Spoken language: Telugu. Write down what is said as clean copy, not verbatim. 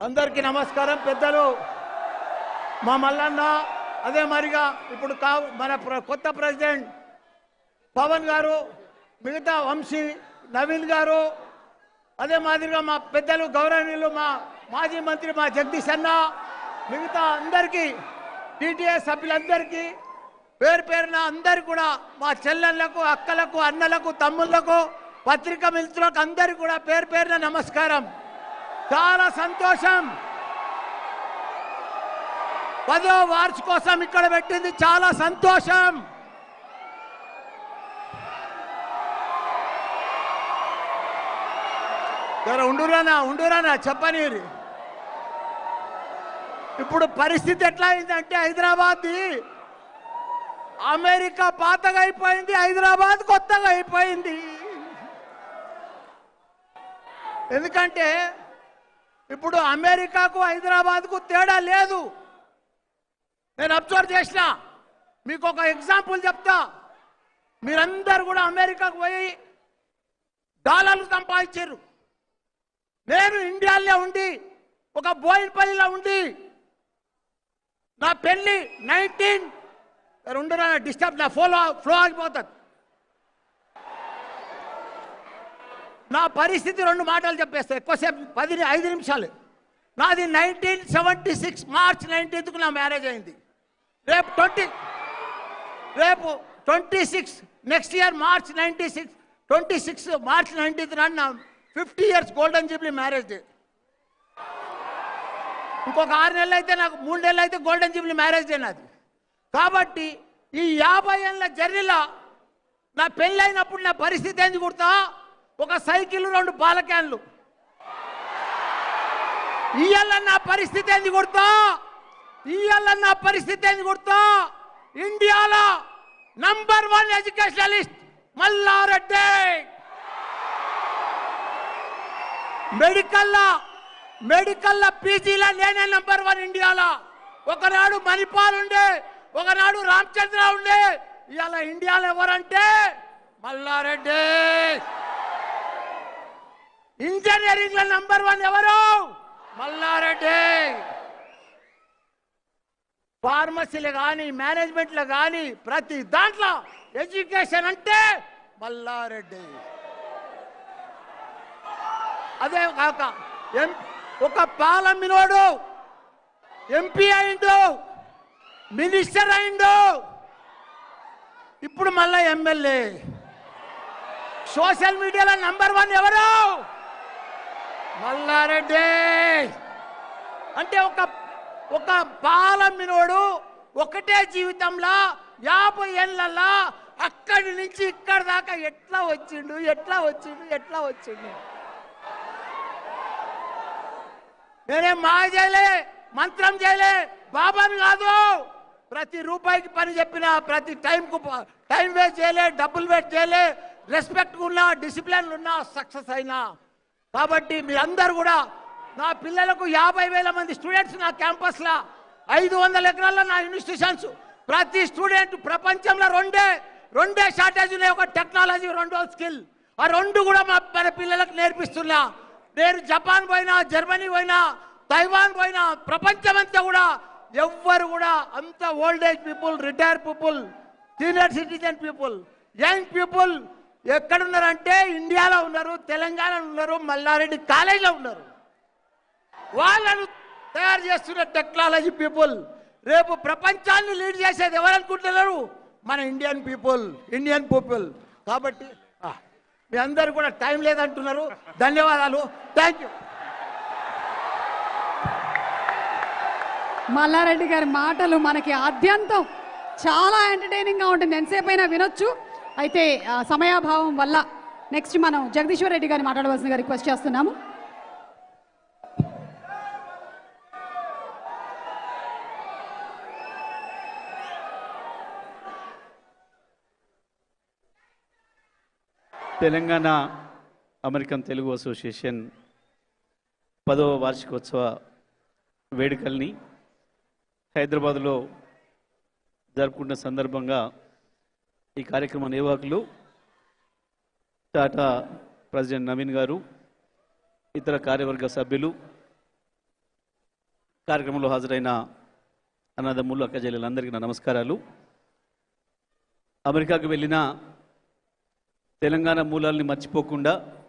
అందరికీ నమస్కారం. పెద్దలు మా మల్లన్న, అదే మరిగా ఇప్పుడు మన కొత్త ప్రెసిడెంట్ పవన్ గారు, మిగతా వంశీ నవీన్ గారు, అదే మాదిరిగా మా పెద్దలు గౌరవనీయులు మా మాజీ మంత్రి మా జగదీష్ అన్న, మిగతా అందరికీ టీటీఏ సభ్యులందరికీ పేరు పేరున అందరికీ కూడా, మా చెల్లెళ్లకు, అక్కలకు, అన్నలకు, తమ్ముళ్లకు, పత్రికా మిత్రులకు అందరికీ కూడా పేరు పేరున నమస్కారం. చాలా సంతోషం. 10వ వార్షికోత్సవం ఇక్కడ పెట్టింది, చాలా సంతోషం. ఉండురానా చెప్పని. ఇప్పుడు పరిస్థితి ఎట్లా అయిందంటే, హైదరాబాద్ అమెరికా పాతగా అయిపోయింది, హైదరాబాద్ కొత్తగా అయిపోయింది. ఎందుకంటే ఇప్పుడు అమెరికాకు హైదరాబాద్కు తేడా లేదు. నేను అబ్జర్వ్ చేసిన, మీకు ఒక ఎగ్జాంపుల్ చెప్తా. మీరందరూ కూడా అమెరికాకు పోయి డాలర్లు సంపాదించారు. నేను ఇండియాలో ఉండి, ఒక బోయినపల్లిలో ఉండి, నా పెళ్లి 19 డిస్టర్బ్, నా ఫ్లో ఆగిపోతుంది. నా పరిస్థితి 2 మాటలు చెప్పేస్తా, ఎక్కువసేపు 5 నిమిషాలు. నాది 1976 మార్చ్ 19th నా మ్యారేజ్ అయింది. రేపు 26 next year March 26 March 19th నాడు నా 50 years golden Jubilee marriage day. ఇంకొక 6 నెలలు అయితే, నాకు 3 నెలలు అయితే గోల్డెన్ జూబ్లీ మ్యారేజ్ డే నాది. కాబట్టి ఈ 50 ఏళ్ళ జర్నీలో నా పెళ్ళైనప్పుడు నా పరిస్థితి ఏంది గుర్తా? ఒక సైకిల్, 2 పాల క్యాన్లు. ఇయ్యాల నా పరిస్థితి ఏంది గుర్తా? ఇండియాలో నంబర్ 1 ఎడ్యుకేషనలిస్ట్ మల్లారెడ్డి. మెడికల్ పీజీలో నేనే నంబర్ 1 ఇండియాలో. ఒకనాడు మణిపాల్ ఉండే, ఒకనాడు రామచంద్ర ఉండే. ఇవాళ ఇండియాలో ఎవరంటే మల్లారెడ్డి. ఇంజనీరింగ్ లో నంబర్ 1 ఎవరు? మల్లారెడ్డి. ఫార్మసీలో కానీ, మేనేజ్మెంట్లో కానీ, ప్రతి దాంట్లో ఎడ్యుకేషన్ అంటే మల్లారెడ్డి. అదే కాక ఒక పాలమినోడు ఎంపీ అయిండు, మినిస్టర్ అయిండు, ఇప్పుడు మళ్ళా ఎమ్మెల్యే. సోషల్ మీడియాలో నంబర్ 1 ఎవరు? మల్లారెడ్డి. అంటే ఒక పాలమినోడు ఒకటే జీవితంలో 50 ఏళ్ళల్లో అక్కడి నుంచి ఇక్కడి దాకా ఎట్లా వచ్చిండు. నేనేం మాయ చేయలే, మంత్రం చేయలే, బాబాను కాదు. ప్రతి రూపాయికి పని చెప్పిన, ప్రతి టైం వేస్ట్ చేయలే, డబ్బులు వేస్ట్ చేయలే, రెస్పెక్ట్ ఉన్నా, డిసిప్లిన్ ఉన్నా సక్సెస్ అయినా. కాబట్టి మీరందరూ కూడా, నా పిల్లలకు 50,000 మంది స్టూడెంట్స్ నా క్యాంపస్లో, 500 ఎకరాల్లో నా ఇన్స్టిట్యూషన్స్. ప్రతి స్టూడెంట్ ప్రపంచంలో రెండే షార్టేజ్ ఉన్నాయి, ఒక టెక్నాలజీ, 2 స్కిల్. ఆ 2 కూడా మన పిల్లలకు నేర్పిస్తున్నా. నేను జపాన్ పోయినా, జర్మనీ పోయినా, తైవాన్ పోయినా, ప్రపంచమంతా కూడా ఎవ్వరు కూడా అంత old age people, retire people, senior citizen people, young people ఎక్కడున్నారంటే ఇండియాలో ఉన్నారు, తెలంగాణలో ఉన్నారు, మల్లారెడ్డి కాలేజీలో ఉన్నారు. వాళ్ళను తయారు చేస్తున్న టెక్నాలజీ పీపుల్. రేపు ప్రపంచాన్ని లీడ్ చేసేది ఎవరనుకుంటున్నారు? మన ఇండియన్ పీపుల్. కాబట్టి మీ అందరూ కూడా టైం లేదంటున్నారు. ధన్యవాదాలు. Thank you. మల్లారెడ్డి గారి మాటలు మనకి ఆద్యంతం చాలా ఎంటర్టైనింగ్గా ఉంటుంది, ఎంతసేపు అయినా వినొచ్చు. అయితే సమయాభావం వల్ల నెక్స్ట్ మనం జగదీశ్వర్ రెడ్డి గారిని మాట్లాడవలసిందిగా రిక్వెస్ట్ చేస్తున్నాము. తెలంగాణ అమెరికన్ తెలుగు అసోసియేషన్ 10వ వార్షికోత్సవ వేడుకల్ని హైదరాబాద్లో జరుపుకున్న సందర్భంగా ఈ కార్యక్రమ నిర్వాహకులు టాటా ప్రెసిడెంట్ నవీన్ గారు, ఇతర కార్యవర్గ సభ్యులు, కార్యక్రమంలో హాజరైన అన్నదమ్ములు అక్కజల్లులందరికీ నా నమస్కారాలు. అమెరికాకు వెళ్ళిన తెలంగాణ మూలాల్ని మర్చిపోకుండా